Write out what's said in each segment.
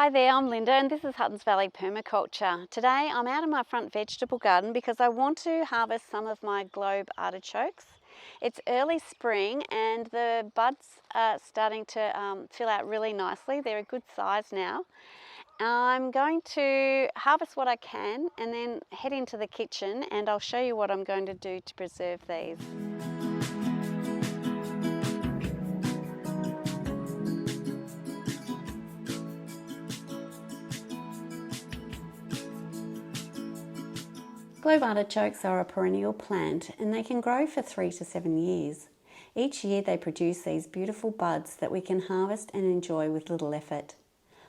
Hi there, I'm Linda and this is Huttons Valley Permaculture. Today I'm out of my front vegetable garden because I want to harvest some of my globe artichokes. It's early spring and the buds are starting to fill out really nicely. They're a good size now. I'm going to harvest what I can and then head into the kitchen and I'll show you what I'm going to do to preserve these. Globe artichokes are a perennial plant and they can grow for 3 to 7 years. Each year they produce these beautiful buds that we can harvest and enjoy with little effort.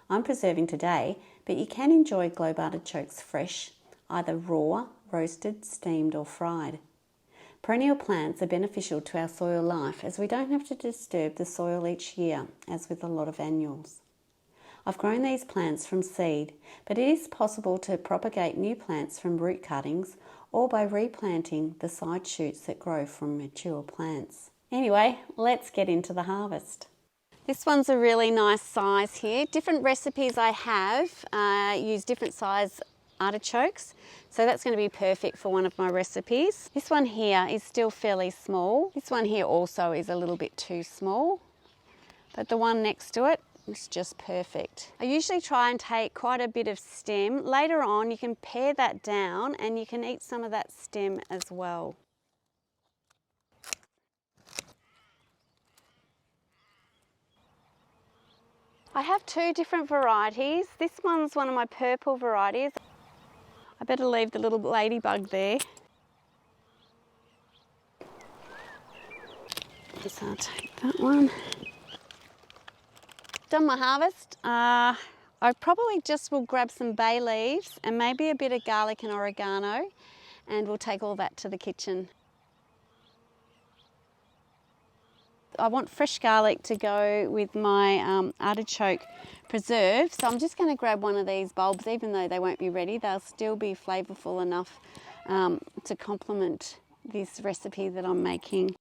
I'm preserving today, but you can enjoy globe artichokes fresh, either raw, roasted, steamed or fried. Perennial plants are beneficial to our soil life as we don't have to disturb the soil each year, as with a lot of annuals. I've grown these plants from seed, but it is possible to propagate new plants from root cuttings or by replanting the side shoots that grow from mature plants. Anyway, let's get into the harvest. This one's a really nice size here. Different recipes I have use different size artichokes, so that's going to be perfect for one of my recipes. This one here is still fairly small. This one here also is a little bit too small, but the one next to it, it's just perfect. I usually try and take quite a bit of stem. Later on you can pare that down and you can eat some of that stem as well. I have two different varieties. This one's one of my purple varieties. I better leave the little ladybug there. So I'll take that one. Done my harvest. I probably just will grab some bay leaves and maybe a bit of garlic and oregano, and we'll take all that to the kitchen. I want fresh garlic to go with my artichoke preserve, so I'm just going to grab one of these bulbs. Even though they won't be ready, they'll still be flavourful enough to complement this recipe that I'm making.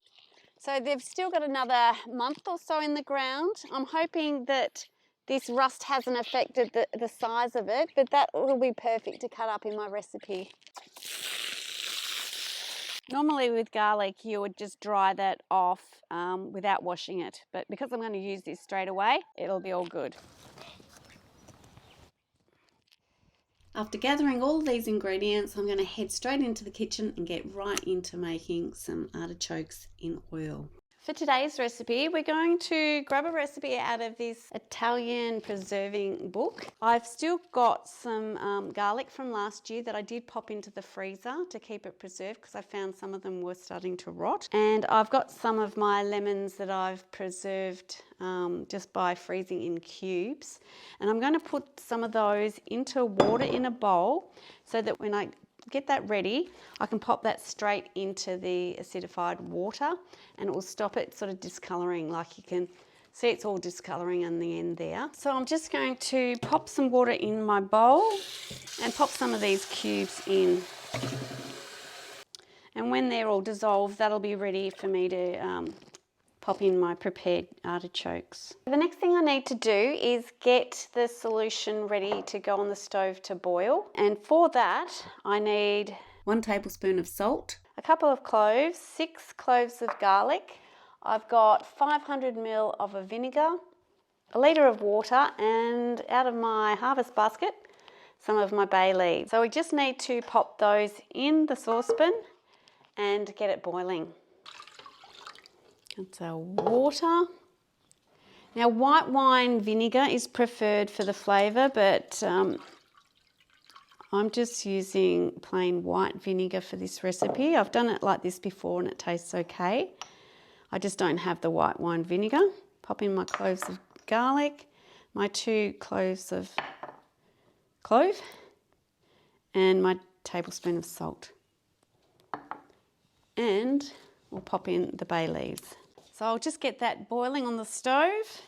So they've still got another month or so in the ground. I'm hoping that this rust hasn't affected the size of it, but that will be perfect to cut up in my recipe. Normally with garlic you would just dry that off without washing it, but because I'm going to use this straight away, it'll be all good. After gathering all these ingredients, I'm going to head straight into the kitchen and get right into making some artichokes in oil. For today's recipe, we're going to grab a recipe out of this Italian preserving book. I've still got some garlic from last year that I did pop into the freezer to keep it preserved because I found some of them were starting to rot. And I've got some of my lemons that I've preserved just by freezing in cubes. And I'm going to put some of those into water in a bowl so that when I get that ready, I can pop that straight into the acidified water and it will stop it sort of discolouring. Like you can see it's all discolouring in the end there. So I'm just going to pop some water in my bowl and pop some of these cubes in. And when they're all dissolved, that'll be ready for me to pop in my prepared artichokes. The next thing I need to do is get the solution ready to go on the stove to boil. And for that, I need 1 tablespoon of salt, a couple of cloves, 6 cloves of garlic. I've got 500 ml of a vinegar, a litre of water, and out of my harvest basket, some of my bay leaves. So we just need to pop those in the saucepan and get it boiling. That's our water. Now white wine vinegar is preferred for the flavour, but I'm just using plain white vinegar for this recipe. I've done it like this before and it tastes okay. I just don't have the white wine vinegar. Pop in my cloves of garlic, my 2 cloves of clove, and my tablespoon of salt. And we'll pop in the bay leaves. So I'll just get that boiling on the stove.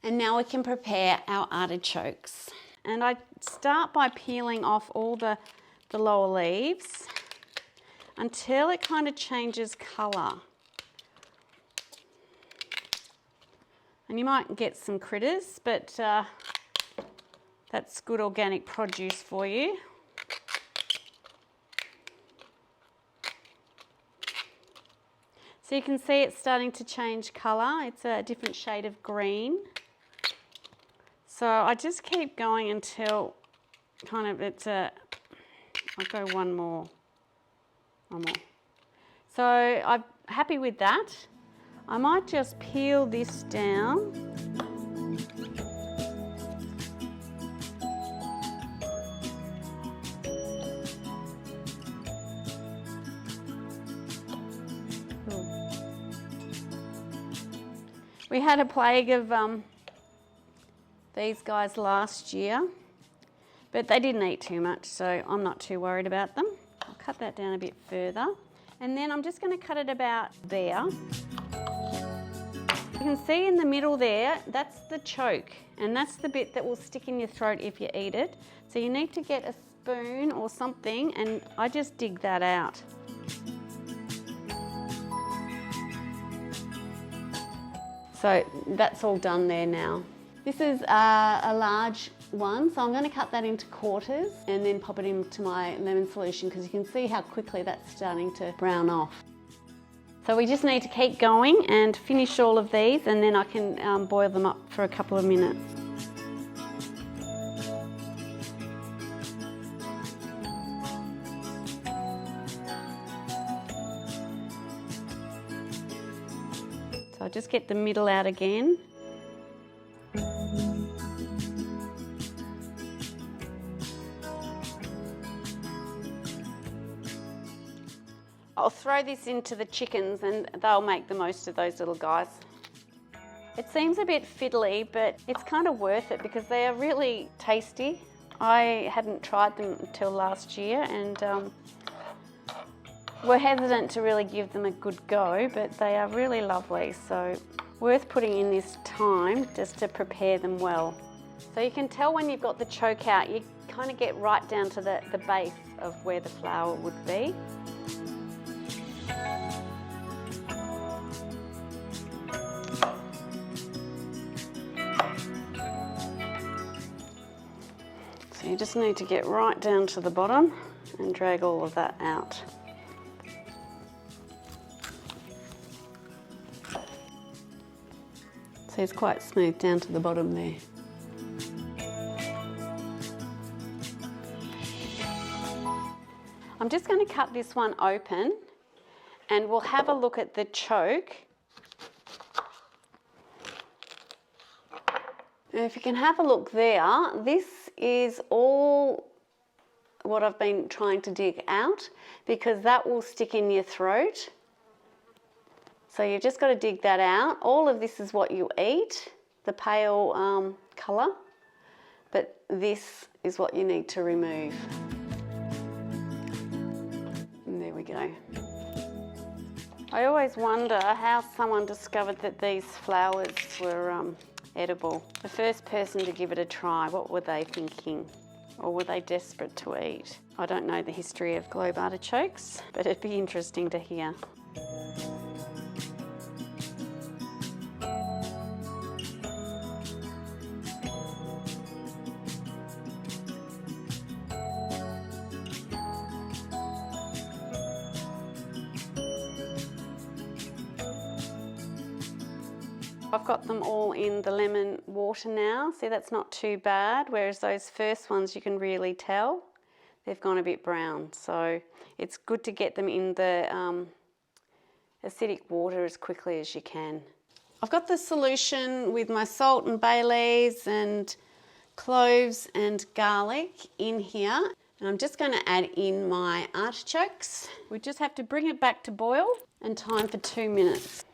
And now we can prepare our artichokes. And I start by peeling off all the lower leaves until it kind of changes colour. And you might get some critters, but that's good organic produce for you. So you can see it's starting to change colour. It's a different shade of green. So I just keep going until kind of I'll go one more. So I'm happy with that. I might just peel this down. We had a plague of these guys last year, but they didn't eat too much, so I'm not too worried about them. I'll cut that down a bit further, and then I'm just going to cut it about there. You can see in the middle there, that's the choke, and that's the bit that will stick in your throat if you eat it. So you need to get a spoon or something, and I just dig that out. So that's all done there now. This is a large one, so I'm going to cut that into quarters and then pop it into my lemon solution, because you can see how quickly that's starting to brown off. So we just need to keep going and finish all of these, and then I can boil them up for a couple of minutes. So I'll just get the middle out again. I'll throw this into the chickens and they'll make the most of those little guys. It seems a bit fiddly, but it's kind of worth it because they are really tasty. I hadn't tried them until last year, and we're hesitant to really give them a good go, but they are really lovely, so worth putting in this time just to prepare them well. So you can tell when you've got the choke out, you kind of get right down to the base of where the flour would be. So you just need to get right down to the bottom and drag all of that out. So it's quite smooth down to the bottom there. I'm just going to cut this one open and we'll have a look at the choke. And if you can have a look there, this is all what I've been trying to dig out, because that will stick in your throat. So you've just got to dig that out. All of this is what you eat, the pale colour, but this is what you need to remove. And there we go. I always wonder how someone discovered that these flowers were edible. The first person to give it a try, what were they thinking? Or were they desperate to eat? I don't know the history of globe artichokes, but it'd be interesting to hear. I've got them all in the lemon water now. See, that's not too bad, whereas those first ones you can really tell they've gone a bit brown. So it's good to get them in the acidic water as quickly as you can. I've got the solution with my salt and bay leaves and cloves and garlic in here. And I'm just going to add in my artichokes. We just have to bring it back to boil and time for 2 minutes.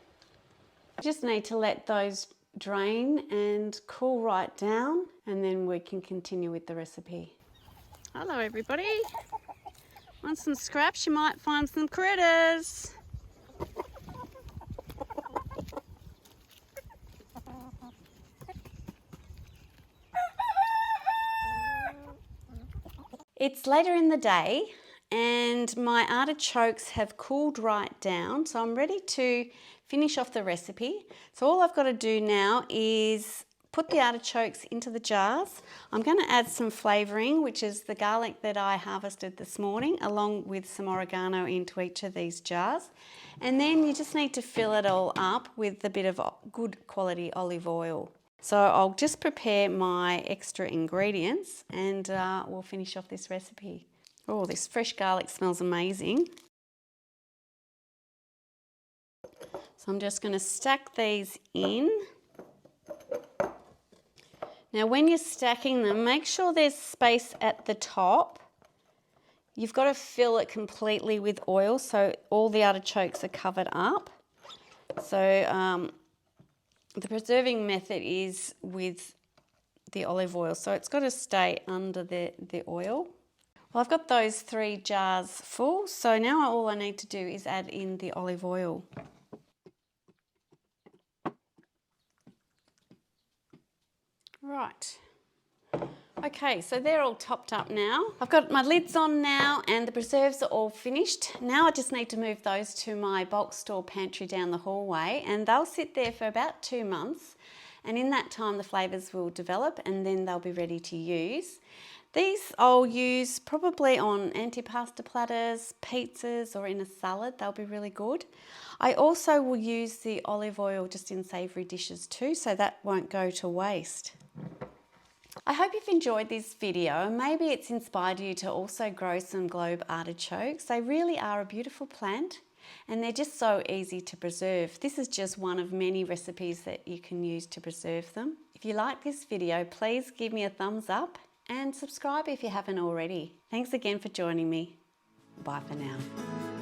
I just need to let those drain and cool right down, and then we can continue with the recipe. Hello everybody. Want some scraps? You might find some critters. It's later in the day and my artichokes have cooled right down, so I'm ready to finish off the recipe. So all I've got to do now is put the artichokes into the jars. I'm going to add some flavouring, which is the garlic that I harvested this morning, along with some oregano into each of these jars. And then you just need to fill it all up with a bit of good quality olive oil. So I'll just prepare my extra ingredients and we'll finish off this recipe. Oh, this fresh garlic smells amazing. So I'm just going to stack these in. Now when you're stacking them, make sure there's space at the top. You've got to fill it completely with oil so all the artichokes are covered up. So the preserving method is with the olive oil, so it's got to stay under the oil. Well, I've got those 3 jars full, so now all I need to do is add in the olive oil. Right. Okay, so they're all topped up now. I've got my lids on now and the preserves are all finished. Now I just need to move those to my bulk store pantry down the hallway, and they'll sit there for about 2 months. And in that time the flavours will develop and then they'll be ready to use. These I'll use probably on antipasta platters, pizzas, or in a salad. They'll be really good. I also will use the olive oil just in savoury dishes too, so that won't go to waste. I hope you've enjoyed this video and maybe it's inspired you to also grow some globe artichokes. They really are a beautiful plant and they're just so easy to preserve. This is just one of many recipes that you can use to preserve them. If you like this video, please give me a thumbs up and subscribe if you haven't already. Thanks again for joining me. Bye for now.